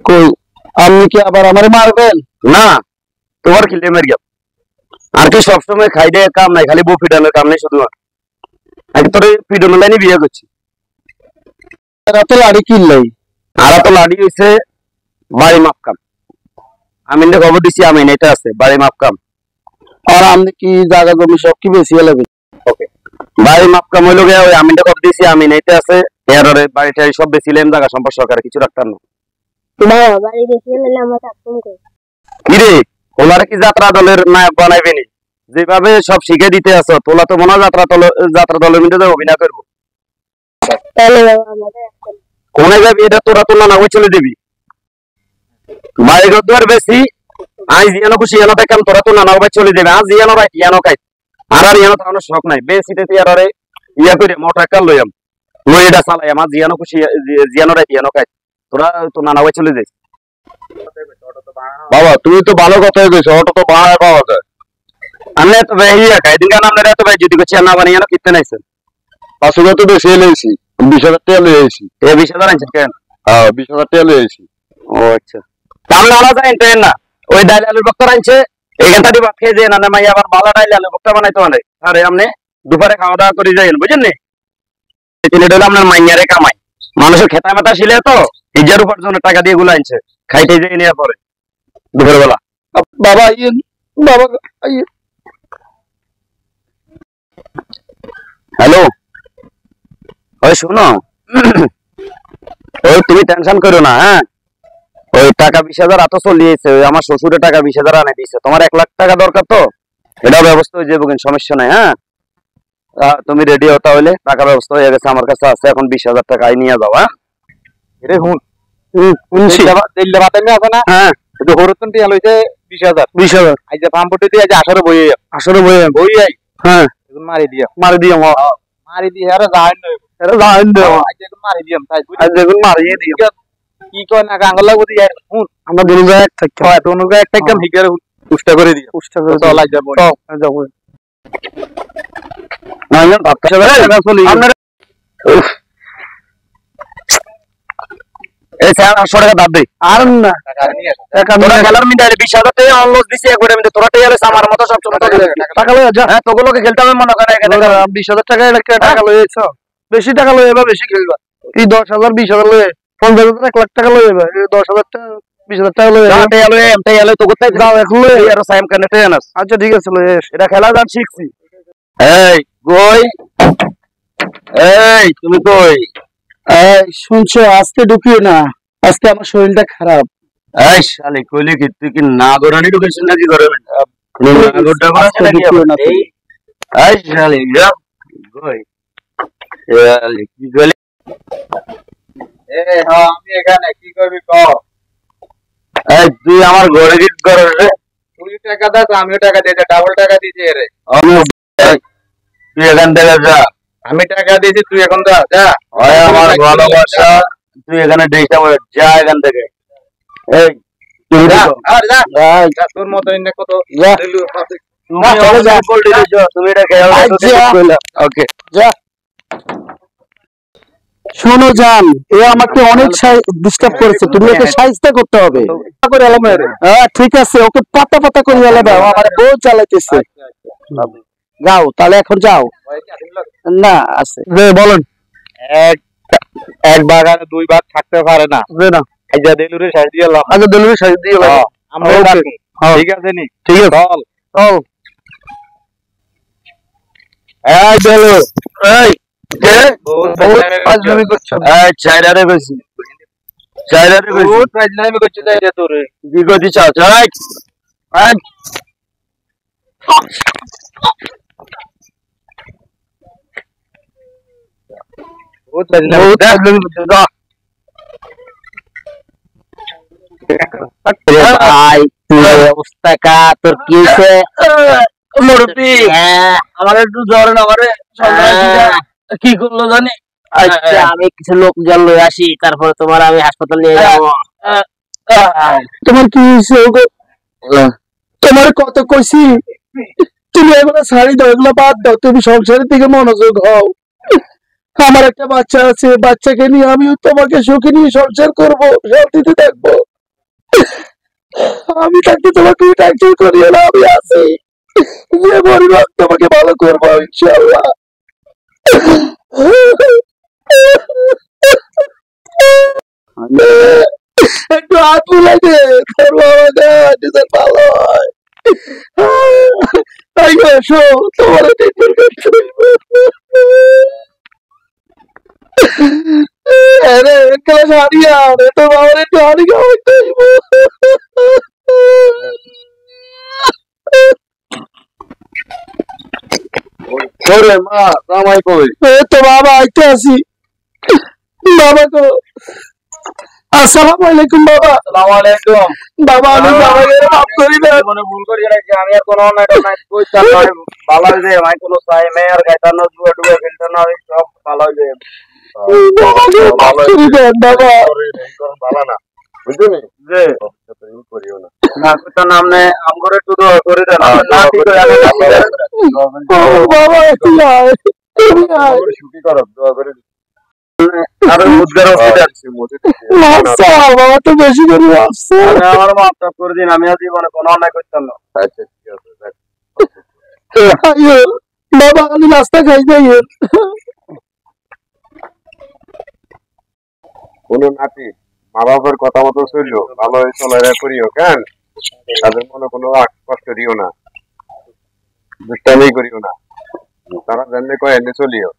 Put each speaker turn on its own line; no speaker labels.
কই আপনি কি আবার আমারে মারবেন?
না, তোমার খিলে মেরে গেল। আর কি সবসময় খাই দেয় কাম নাই, খালি বউ পিটানোর কাম নাই শুধু। আগে তোর পিটানোর লাইনে বিয়ে করছি।
এরা তো লাড়ি কিনলাই।
আর তো লাড়ি হয়েছে বাড়ি মাপ কাম। আমি খবর দিছি আমি এটা আছে বাড়ি মাপ কাম।
আর আপনি কি জায়গা জমি সব কি বেশি লাগবে?
ওকে, বাড়ি মাপ কাম হইলো গিয়া ওই আমি খবর দিছি আমি এটা আছে এর বাড়িটা সব বেশিলাম, জায়গা সম্পদ সরকারে কিছু রাখতাম না।
বাবা বাড়ি বেশি হলে আমরা থাকতাম কই?
কিরে ওনারা কি যাত্রা দলের নায়ক বানাইবেনি? যেভাবে সব শিখে দিতে আছো তোলা তো মনে হয় যাত্রা দলের মধ্যে অভিনয় করবো।
তাহলে বাবা আমাদের
কোনে যাবি এটা তোরা তো না ওই চলে দিবি। বাড়ি ঘর বেশি আজ জিয়ানো খুশি ইয়ানো দেখাম তোরা তো নানা ভাই চলে যাবে। আজ জিয়ানো ভাই ইয়ানো খাই আর ইয়ানো থাকানোর শখ নাই। বেশিতে আর ইয়া করে মোটর একটা লইয়াম লই এটা চালাই আমার জিয়ানো খুশি জিয়ানো রাই ইয়ানো খাই তোরা তো নানা ভাই চলে যাইস। বাবা তুমি তো ভালো কথাই কইছো, অটো তো ভাড়া পাওয়া যায়। আমি তো ভাই ইয়া খাই দিন আপনারা তো ভাই যদি কিছু না বানিয়ে না কিনতে নাইছেন।
500 তো বেশি লইছি, 20,000 টাকা লইছি।
এই 20,000 আনছেন কেন?
হ্যাঁ 20,000 টাকা লইছি।
ও আচ্ছা, তাহলে আনা যায় ট্রেন না ওই ডাইল আলুর বক্তা আনছে এখান থেকে ভাত খেয়ে যায় না মাই আবার ভালো ডাইল আলুর বক্তা বানাইতে মানে। আরে আপনি দুপুরে খাওয়া দাওয়া করে যাইন বুঝেন নি? এটা হলো আপনার মাইয়ারে কামাই। মানুষের খেতা মেতা ছিলে তো হিজার উপার্জনের টাকা দিয়ে গুলো আনছে খাইতে যাই নেওয়ার পরে দুপুর বেলা।
বাবা ইয়ে বাবা ইয়ে
হ্যালো, ওই শোনো ওই তুমি টেনশন করো না। হ্যাঁ ওই টাকা 20,000 এত চলিয়েছে, ওই আমার শ্বশুরের টাকা 20,000 আনে দিয়েছে। তোমার 1 লাখ টাকা দরকার তো এটা ব্যবস্থা হয়ে যাবে, কিন্তু সমস্যা নাই। হ্যাঁ তুমি রেডি হও তাহলে, টাকা ব্যবস্থা হয়ে গেছে আমার কাছে আছে। এখন 20,000 টাকা নিয়ে যাও। হ্যাঁ
রে হুন শুনছি দিল্লা বাতাই মে আছে না? হ্যাঁ তো হরতন টি লইছে 20,000 আজ যে ফার্ম পটে দিয়ে আজ 18 বই আই। হ্যাঁ এখন মারি দিও মারি দি আরে যাইন আজ এখন মারি দিম তাই আজ এখন মারি দিও কি কয় না গাঙ্গল লাগবো দি হুন আমরা দুনো জায়গা এক থাকি। হ্যাঁ দুনো জায়গা এক থাকি হিকার পুষ্টা করে দিও তো লাগ যাব যাও
না জান ভাবতে হবে আপনারা এই স্যার 800 টাকা দাব দে। আর না টাকা তোরা খেলার মিন্ডা 20,000 টাকা অনলস দিছে একবারে মিন্ডা তোরা টাকা লইছ আমার মত সব সময় টাকা লই যা। হ্যাঁ তোগুলোকে খেলতে হবে মনে করে এখানে
20,000 টাকা টাকা লইছ বেশি টাকা লই এবা বেশি খেলবা কি 10,000 20,000 লই 50,000 1 লাখ টাকা লই এবা 10,000 টাকা 20,000 টাকা লই
টাকা লই তো কোথায় যাও এখন লই আর সাইম কানেতে আনাস।
আচ্ছা ঠিক আছে লই
এটা খেলা জান শিখছি। এই কই এই তুমি কই?
এই শুনছো আজকে ঢুকিও না, আজকে আমার শরীরটা খারাপ।
এই শালি কইলি কি তুই কি না গোরানি ঢুকেছিস নাকি ঘরে? না গোটা করা
ঢুকিও না
এই এই শালি যা কই শালি কি কইলি?
হ্যাঁ আমি এখানে কি করবি কও?
এই তুই আমার ঘরে কি করছ রে?
তুই টাকা দাও আমিও টাকা দিতে ডাবল টাকা দিতে রে।
আমি তুই এখান থেকে যা।
আমি টাকা দিয়েছি তুই এখন যা যা।
ওই আমার ভালোবাসা তুই এখানে ডেটা যা এখান থেকে। এই তুই
যা আর যা
যা
তোর মত ইন্নে কত দিলু
তুমি চলে যা বল দিছো তুমি এটা খেয়াল রাখো। ওকে
যা। শোনো জান এ আমাকে অনেক ডিস্টার্ব করেছে, তুমি ওকে শায়েস্তা করতে হবে। হ্যাঁ ঠিক আছে ওকে পাতা পাতা করে এলাবে আমার বউ চালাইতেছে। যাও তাহলে এখন যাও। না আছে বলেন এক ভাগ আর 2 ভাগ থাকতে পারে না না আইজা ডেলিভারি সাইজ দিয়ে এলাম। আচ্ছা ডেলিভারি সাইজ দিয়ে এলাম আমরা ঠিক আছে নি ঠিক আছে চল চল। এই চলো এই কে আজমি করছ?
এই চাইরারে বেশি চাইরারে বেশি
ও আজমি করছ চাইরা তোরে
কি করছিস? চাই এই
ও আজমি করছ দা
ভাই অবস্থা কা তোর কি হইছে?
মুরব্বি আমার একটু জ্বর না আমারে কি করলো জানি।
আচ্ছা আমি কিছু লোকজন লই আসি তারপরে তোমার আমি হাসপাতাল নিয়ে যাব।
তোমার কি হইছে? তোমার কত কইছি তুমি এগুলো ছাড়ি দাও, এগুলো বাদ দাও, তুমি সংসারের দিকে মনোযোগ হও। আমার একটা বাচ্চা আছে, বাচ্চাকে নিয়ে আমি তোমাকে সুখে নিয়ে সংসার করবো, শান্তিতে থাকবো। আমি থাকতে তোমাকে টেনশন করিও না, আমি আছি। যে পরিবার তোমাকে ভালো করবো ইনশাআল্লাহ। একটু হাত বুলাই দে, তোর বাবা নিজের ভালো হয়। তাই এসো, তোমার ট্রিটমেন্ট করতে আরে ক্লাস হারিয়ে আরে তো বাবার একটু হারি খাওয়াইতে হইব।
ওরে মা জামাই কই?
এই তো বাবা আইতে আছি। বাবা তো আসসালামু আলাইকুম বাবা।
আসসালামু আলাইকুম।
বাবা আমি বাবাকে মাফ করে দেন।
মনে ভুল করি রাখছি, আমি আর কোনো অন্যায় টন্যায় কইতাম না। ভালো হয়ে যায়, আমি কোনো চাই মেয়ে আর গাইতাম না, জুয়া টুয়া খেলতাম না, আমি সব ভালো হয়ে যায়।
বাবাকে মাফ করে দেন বাবা।
ভালো না বুঝলি যে করিও না না কইতাম না, আপনি আমগরে একটু দোয়া করে দেন। না ঠিক আছে,
ও বাবা তুই আয়, তুমি আয়।
সুখী করো, দোয়া করে আর উদ্গার
আচ্ছা বাবা তো বেশি করে আসছে।
আমার মাফ টাফ করে দিন, আমি আর জীবনে কোনো অন্যায় করতাম না। আচ্ছা ঠিক আছে,
আইও বাবা আমি নাস্তা খাই যাই।
কোন নাতি মা বাবার কথা মতো চললো, ভালো চলাফেরা করিও কেন, তাদের মনে কোনো কষ্ট দিও না, দুষ্টামি করিও না, তারা জানলে কয় এনে চলিও।